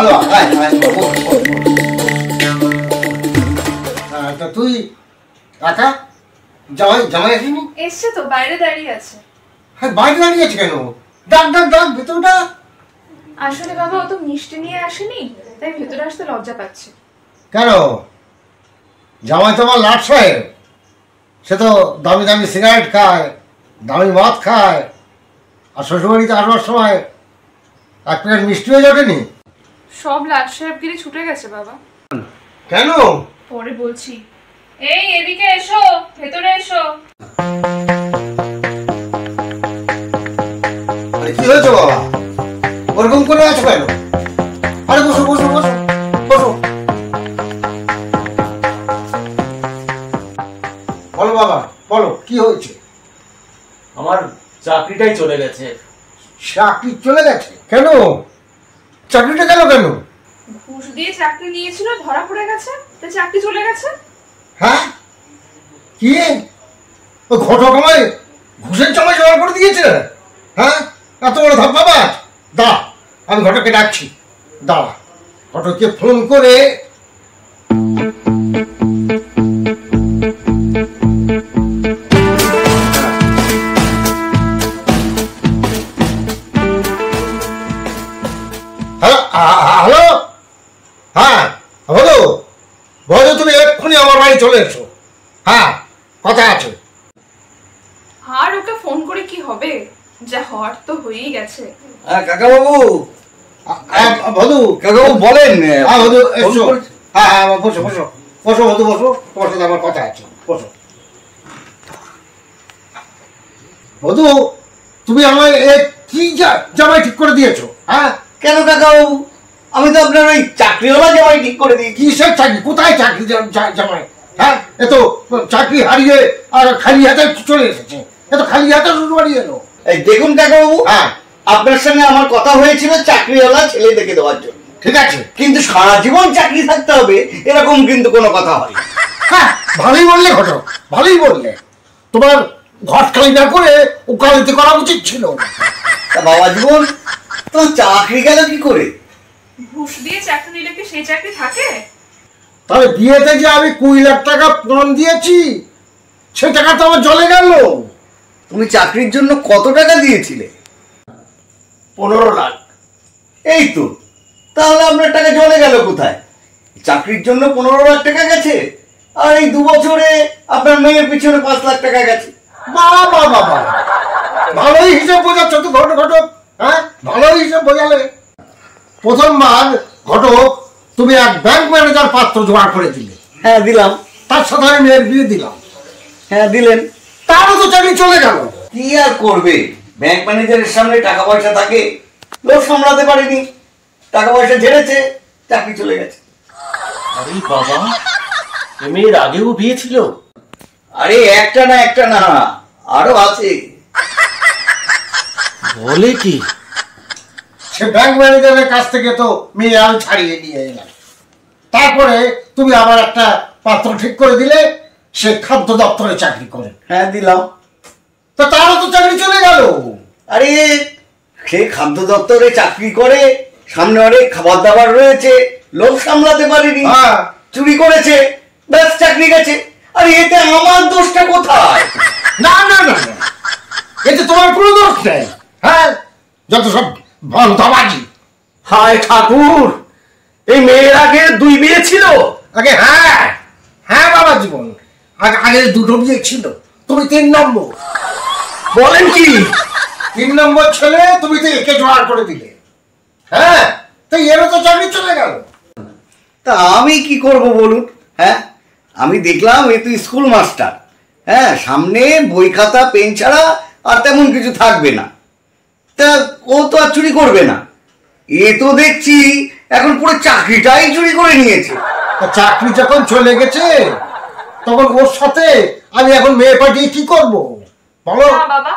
ভালো। তা তুই একা? জামাই জামাই আসেনি? এসছে তো, বাইরে দাঁড়িয়ে আছে। হ্যাঁ, বাইরে দাঁড়িয়ে আছে কেন? ডাক ডাক ডাক, ভেতর ডাক। আসলে বাবা, ও তো মিষ্টি নিয়ে আসেনি, তাই ভেতরে আসতে লজ্জা পাচ্ছে। কেন? জামাই তো আমার লাট সাহেব, সে তো দামি দামি সিগারেট খায়, দামি মদ খায়, আর শ্বশুরবাড়িতে আসবার সময় এক প্লেট মিষ্টি হয়ে যাবেনি। সব লাট সাহেবগিরি ছুটে গেছে বাবা। কেন? পরে বলছি। এই এদিকে এসো, ভেতরে এসো। আরে কি হয়েছে বাবা, ওরকম করে আছো কেন? আরে বসো বসো বসো বসো। বলো বাবা, বলো কি হয়েছে? আমার চাকরিটাই চলে গেছে। চাকরি চলে গেছে? কেন? চাকরিটা গেল কেন? ঘুষ দিয়ে চাকরি নিয়েছিল, ধরা পড়ে গেছে, তাই চাকরি চলে গেছে। হ্যাঁ? কি? ও ঘটক আমায় ঘুষের জমায় জমা করে দিয়েছে? হ্যাঁ, এত বড় ধাপ্পাবাজ। দাঁড়া, আমি ঘটককে ডাকছি। দাঁড়া, ঘটককে ফোন করে হ্যালো। হ্যাঁ বলো বলো, তুমি এক্ষুনি আমার বাড়ি চলে এসো। হ্যাঁ, কথা আছে। আর ওকে ফোন করে কি হবে, যা হওয়ার তো হয়েই গেছে। কাকা বাবু, বধু কাকা বাবু বলেন। হ্যাঁ বধু এসো। হ্যাঁ হ্যাঁ, বসো বসো বসো বধু বসো, তোমার সাথে আমার কথা আছে, বসো। বধু, তুমি আমার কি জামাই ঠিক করে দিয়েছো? হ্যাঁ কেন কাকা বাবু, আমি তো আপনার ওই চাকরিওয়ালা জামাই ঠিক করে দিয়েছি। কিসের চাকরি? কোথায় চাকরি জামাই? হ্যাঁ, এ তো চাকরি হারিয়ে আর খালি হাতে চলে এসেছে। এ তো খালি হাতে শ্বশুর বাড়ি এলো। এই দেখুন কাকা বাবু, হ্যাঁ, আপনার সঙ্গে আমার কথা হয়েছিল চাকরিওয়ালা ছেলে দেখে দেওয়ার জন্য, ঠিক আছে। কিন্তু সারা জীবন চাকরি থাকতে হবে এরকম কিন্তু কোনো কথা হয়। হ্যাঁ, ভালোই বললে ঘটক, ভালোই বললে। তোমার ঘট খালি না করে ওকালতি করা উচিত ছিল। তা বাবা জীবন, তো চাকরি গেল কি করে? ঘুষ দিয়ে চাকরি নিলে কি সেই চাকরি থাকে? তাহলে বিয়েতে যে আমি 20 লাখ টাকা পণ দিয়েছি, সে টাকা তো আমার জলে গেল। তুমি চাকরির জন্য কত টাকা দিয়েছিলে? 15 লাখ। এই তো, তাহলে আপনার টাকা জলে গেল কোথায়? চাকরির জন্য 15 লাখ টাকা গেছে, আর এই 2 বছরে আপনার মেয়ের পিছনে 5 লাখ টাকা গেছে। বাবা বাবা, ভালোই হিসাব বোঝাচ্ছ তো ঘটক। হ্যাঁ, ভালোই হিসাব বোঝালে। প্রথমবার ঘটক তুমি এক ব্যাংক ম্যানেজার পাত্র জোগাড় করে দিলে। হ্যাঁ দিলাম। তার সাথে আমি মেয়ের বিয়ে দিলাম। হ্যাঁ দিলেন। তারও তো চাকরি চলে গেল। কি আর করবে, ব্যাংক ম্যানেজারের সামনে টাকা পয়সা থাকে, লোক সামলাতে পারেনি, টাকা পয়সা ঝেড়েছে, চাকরি চলে গেছে। আরে বাবা, এ মেয়ের আগেও বিয়ে ছিল? আরে একটা না আরো আছে। বলে কি? সে ব্যাংক ম্যানেজারের কাছ থেকে তো মেয়ে আমি ছাড়িয়ে নিয়ে এলাম। তারপরে তুমি আবার একটা পাত্র ঠিক করে দিলে, সে খাদ্য দপ্তরে চাকরি করে। হ্যাঁ দিলাম। তো তারও তো চাকরি চলে গেল। আরে সে খাদ্য দপ্তরে চাকরি করে, সামনে অনেক খাবার দাবার রয়েছে, লোক সামলাতে পারেনি, হ্যাঁ, চুরি করেছে, ব্যাস চাকরি গেছে। আর এতে আমার দোষটা কোথায়? না না না না, এতে তোমার কোনো দোষ নেই। হ্যাঁ, যত সব ভন্তাবাজি। হায় ঠাকুর, এই মেয়ের আগে 2 বিয়ে ছিল? আগে হ্যাঁ হ্যাঁ বাবা জীবন, আগে 2টো বিয়ে ছিল, তুমি 3 নম্বর। বলেন কি? 3 নম্বর ছেলে, তুমি তো একে জোগাড় করে দিলে। হ্যাঁ, তো এরও তো চাকরি চলে গেল। তা আমি কি করব বলুন? হ্যাঁ, আমি দেখলাম এ তো স্কুল মাস্টার, হ্যাঁ, সামনে বই খাতা পেন ছাড়া আর তেমন কিছু থাকবে না, তা ও তো আর চুরি করবে না। এ তো দেখছি এখন পুরো চাকরিটাই চুরি করে নিয়েছে। চাকরি যখন চলে গেছে, তখন ওর সাথে আমি এখন মেয়ে পাঠিয়ে কি করব বলো? না বাবা,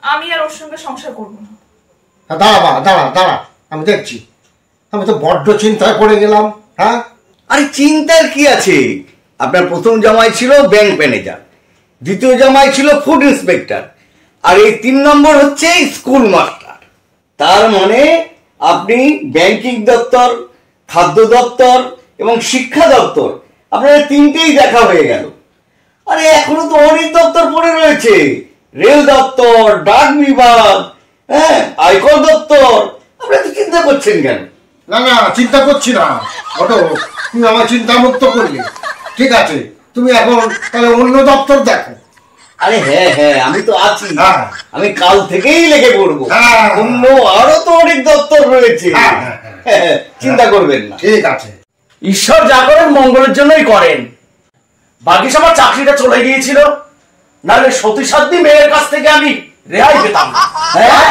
আমি আর ওর সঙ্গে সংসার করব না। দাঁড়া বাবা, দাঁড়া, আমি দেখছি। আমি তো বড্ড চিন্তায় পড়ে গেলাম। হ্যাঁ, আরে চিন্তার কি আছে? আপনার প্রথম জামাই ছিল ব্যাংক ম্যানেজার, দ্বিতীয় জামাই ছিল ফুড ইন্সপেক্টর, আর এই 3 নম্বর হচ্ছে স্কুল মাস্টার। তার মানে আপনি ব্যাংকিং দপ্তর, খাদ্য দপ্তর এবং শিক্ষা দপ্তর, আপনাদের তিনটেই দেখা হয়ে গেল। আরে এখনো তো অনেক দপ্তর পড়ে রয়েছে, রেল দপ্তর, ডাক বিভাগ, হ্যাঁ, আয়কর দপ্তর। আপনারা তো চিন্তা করছেন কেন? না না, চিন্তা করছি না ঘটক, তুমি আমার চিন্তা মুক্ত করলে। ঠিক আছে, তুমি এখন তাহলে অন্য দপ্তর দেখো। আরে হ্যাঁ হ্যাঁ, আমি তো আছি, হ্যাঁ। আমি কাল থেকেই লেগে পড়বো। হ্যাঁ। অন্য আরো তো অনেক দপ্তর রয়েছে, হ্যাঁ, হ্যাঁ, চিন্তা করবেন না। ঠিক আছে। ঈশ্বর যা করেন মঙ্গলের জন্যই করেন। বাকি সবার চাকরিটা চলে গিয়েছিল, নাহলে সতী সাধ্বী মেয়ের কাছ থেকে আমি রেহাই পেতাম না। হ্যাঁ